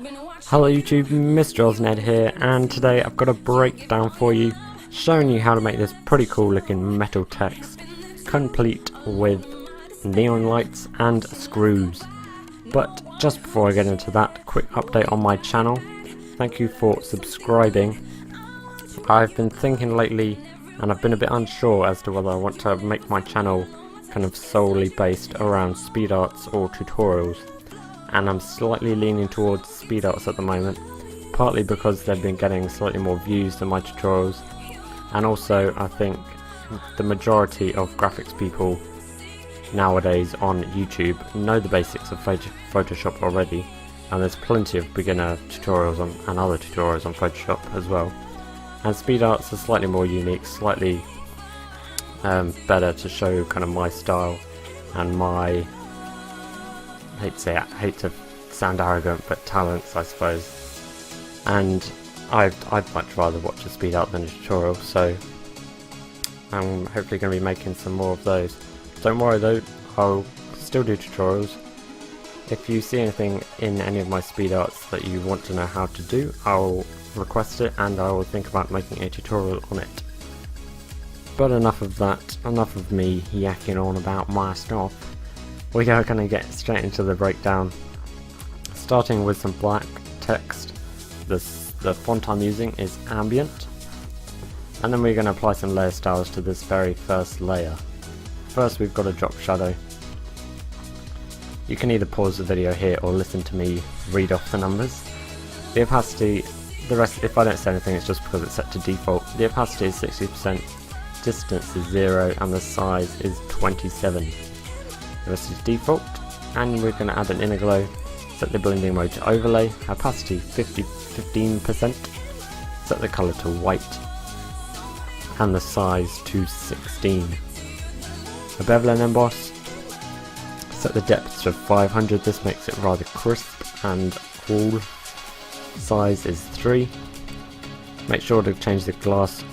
Hello YouTube, MrOllzinator here, and today I've got a breakdown for you showing you how to make this pretty cool looking metal text complete with neon lights and screws. But just before I get into that, quick update on my channel. Thank you for subscribing. I've been thinking lately and I've been a bit unsure as to whether I want to make my channel kind of solely based around speed arts or tutorials, and I'm slightly leaning towards speed arts at the moment, partly because they've been getting slightly more views than my tutorials, and also I think the majority of graphics people nowadays on YouTube know the basics of Photoshop already, and there's plenty of beginner tutorials and other tutorials on Photoshop as well. And speed arts are slightly more unique, slightly better to show kind of my style and my, I hate to sound arrogant, but talents, I suppose. And I'd much rather watch a speed art than a tutorial, so I'm hopefully going to be making some more of those. Don't worry though, I'll still do tutorials. If you see anything in any of my speed arts that you want to know how to do, I'll request it and I will think about making a tutorial on it. But enough of that, enough of me yakking on about my stuff. We are going to get straight into the breakdown, starting with some black text. The font I'm using is ambient, and then we're going to apply some layer styles to this very first layer. First we've got a drop shadow. You can either pause the video here or listen to me read off the numbers. The opacity, the rest, if I don't say anything, it's just because it's set to default. The opacity is 60%, distance is 0, and the size is 27. The rest is default, and we're going to add an inner glow, set the blending mode to overlay, opacity 15%, set the color to white, and the size to 16. A bevel and emboss, set the depth to 500, this makes it rather crisp and cool. Size is 3. Make sure to change the gloss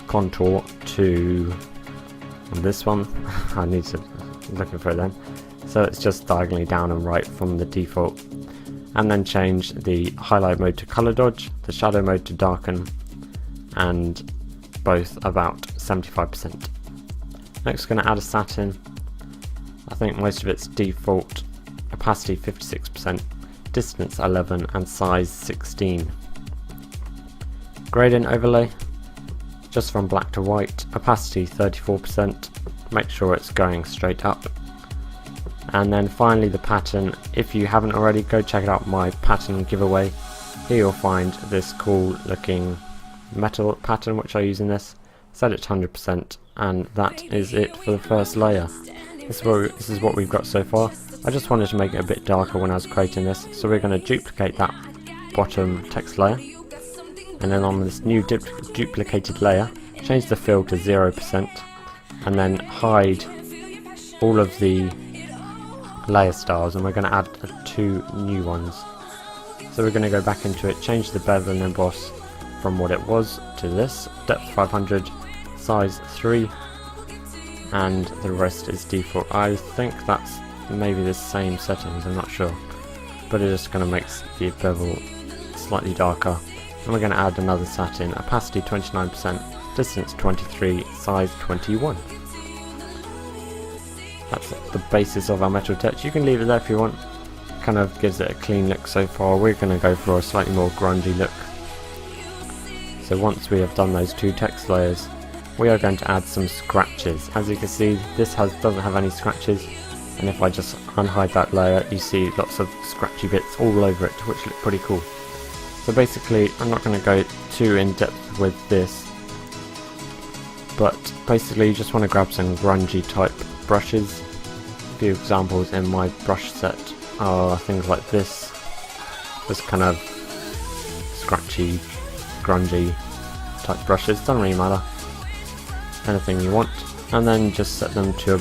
contour to this one. I need to looking for it then. So it's just diagonally down and right from the default. And then change the highlight mode to color dodge, the shadow mode to darken, and both about 75%. Next we're going to add a satin. I think most of it's default, opacity 56%, distance 11, and size 16. Gradient overlay, just from black to white, opacity 34%, make sure it's going straight up. And then finally the pattern, if you haven't already, go check out my pattern giveaway. Here you'll find this cool looking metal pattern which I use in this. Set it to 100%, and that is it for the first layer. This is what we've got so far. I just wanted to make it a bit darker when I was creating this, so we're going to duplicate that bottom text layer, and then on this new duplicated layer, change the fill to 0%, and then hide all of the layer styles, and we're going to add 2 new ones. So we're going to go back into it, change the bevel and emboss from what it was to this, depth 500, size 3, and the rest is default. I think that's maybe the same settings, I'm not sure, but it's just going to make the bevel slightly darker. And we're going to add another satin, opacity 29%, distance 23, size 21. That's the basis of our metal text. You can leave it there if you want, kind of gives it a clean look so far. We're going to go for a slightly more grungy look. So once we have done those 2 text layers, we are going to add some scratches. As you can see, this doesn't have any scratches, and if I just unhide that layer, you see lots of scratchy bits all over it, which look pretty cool. So basically, I'm not going to go too in depth with this, but basically you just want to grab some grungy type brushes. A few examples in my brush set are things like this kind of scratchy, grungy type brushes, doesn't really matter, anything you want, and then just set them to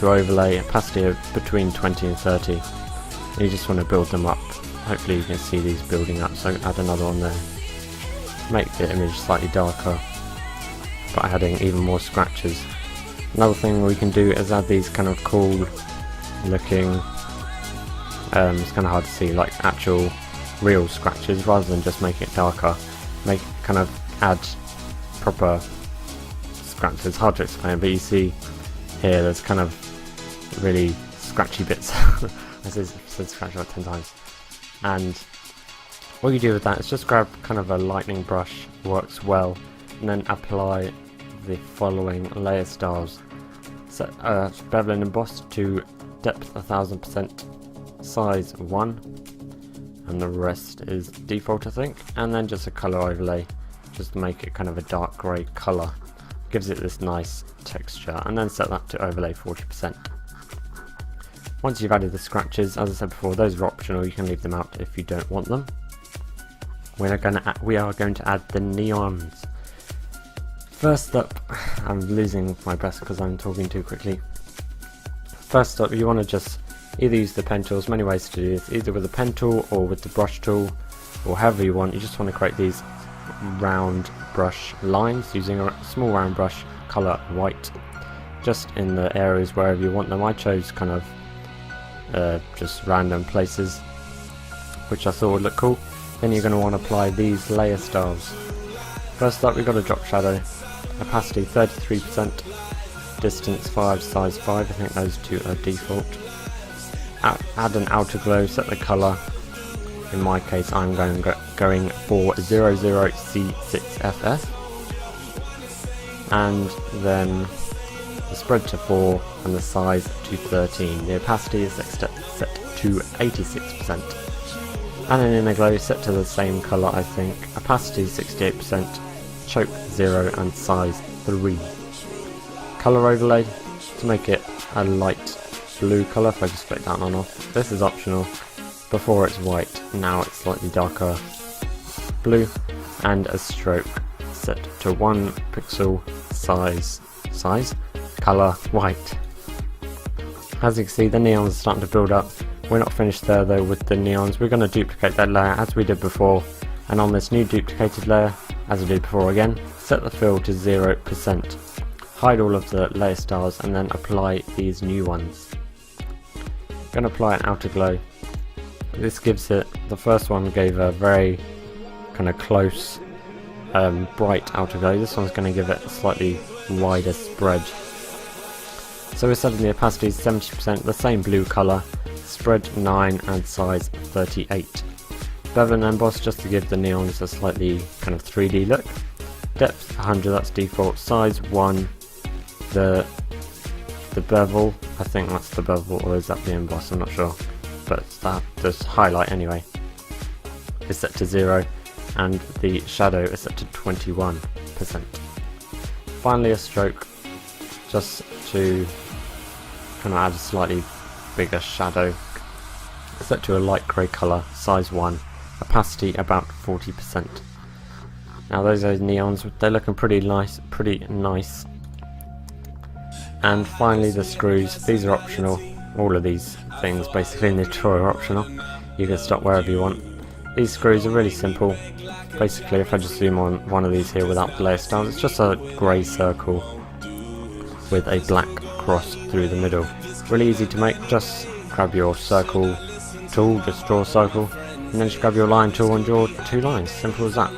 overlay, opacity of between 20 and 30, and you just want to build them up. Hopefully you can see these building up, so add another one there. Make the image slightly darker by adding even more scratches. Another thing we can do is add these kind of cool looking, it's kind of hard to see, like actual real scratches rather than just making it darker. Kind of add proper scratches. It's hard to explain, but you see here there's kind of really scratchy bits. I said scratch about 10 times. And what you do with that is just grab kind of a lightning brush, works well, and then apply the following layer styles. Set bevel and emboss to depth 1000%, size 1, and the rest is default I think, and then just a colour overlay just to make it kind of a dark grey colour. Gives it this nice texture, and then set that to overlay 40%. Once you've added the scratches, as I said before, those are optional, you can leave them out if you don't want them. We are going to add the neons. First up, I'm losing my breath because I'm talking too quickly. First up, you want to just either use the pen tools, many ways to do this, either with a pen tool or with the brush tool, or however you want. You just want to create these round brush lines using a small round brush, colour white, just in the areas wherever you want them. I chose kind of just random places which I thought would look cool. Then you're going to want to apply these layer styles. First up, we've got a drop shadow, opacity 33%, distance 5, size 5, I think those two are default. Add an outer glow, set the colour. In my case I'm going for 00C6FF, and then the spread to 4 and the size to 13. The opacity is set to 86%. And then inner glow set to the same colour I think, opacity 68%, choke 0 and size 3. Colour overlay to make it a light blue colour, if I just flick that on and off. This is optional. Before it's white, now it's slightly darker blue, and a stroke set to 1 pixel, size, colour white. As you can see, the neons are starting to build up. We're not finished there though with the neons. We're going to duplicate that layer as we did before, and on this new duplicated layer, as we did before again, set the fill to 0%. Hide all of the layer styles and then apply these new ones. I'm going to apply an outer glow. This gives it, the first one gave a very kind of close, bright outer glow. This one's going to give it a slightly wider spread. So we're setting the opacity 70%, the same blue colour, spread 9 and size 38. Bevel and emboss just to give the neons a slightly kind of 3D look. Depth 100, that's default. Size 1. The bevel, I think that's the bevel, or is that the emboss, I'm not sure. But that, this highlight anyway, is set to 0, and the shadow is set to 21%. Finally a stroke, just to kind of add a slightly bigger shadow, set to a light grey colour, size 1, opacity about 40%. Now those are neons, they're looking pretty nice. And finally the screws, these are optional. All of these things basically in the tutorial are optional. You can stop wherever you want. These screws are really simple. Basically, if I just zoom on one of these here without the layer styles, it's just a grey circle with a black cross through the middle. Really easy to make. Just grab your circle tool, just draw a circle, and then just grab your line tool and draw 2 lines. Simple as that.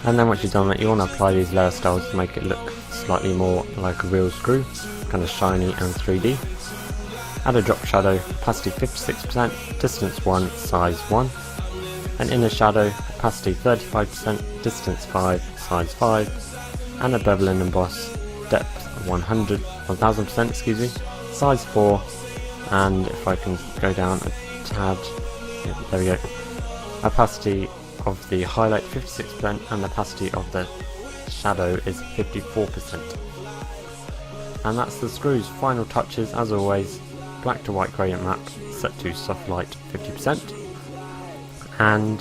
And then once you've done that, you want to apply these layer styles to make it look slightly more like a real screw, kind of shiny and 3D. Add a drop shadow, opacity 56%, distance 1, size 1. An inner shadow, opacity 35%, distance 5, size 5. And a bevel and emboss, depth 1000%, excuse me, size 4. And if I can go down a tad, yeah, there we go. Opacity of the highlight 56%, and the opacity of the shadow is 54%. And that's the screws. Final touches, as always, black to white gradient map set to soft light 50%, and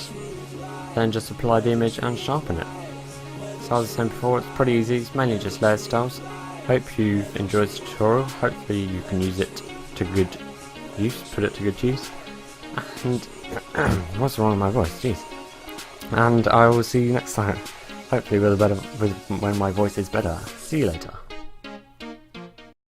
then just apply the image and sharpen it. So as I said before, it's pretty easy, it's mainly just layer styles. Hope you've enjoyed the tutorial, hopefully you can use it to good use, put it to good use. And what's wrong with my voice, jeez. And I will see you next time, hopefully when my voice is better. See you later.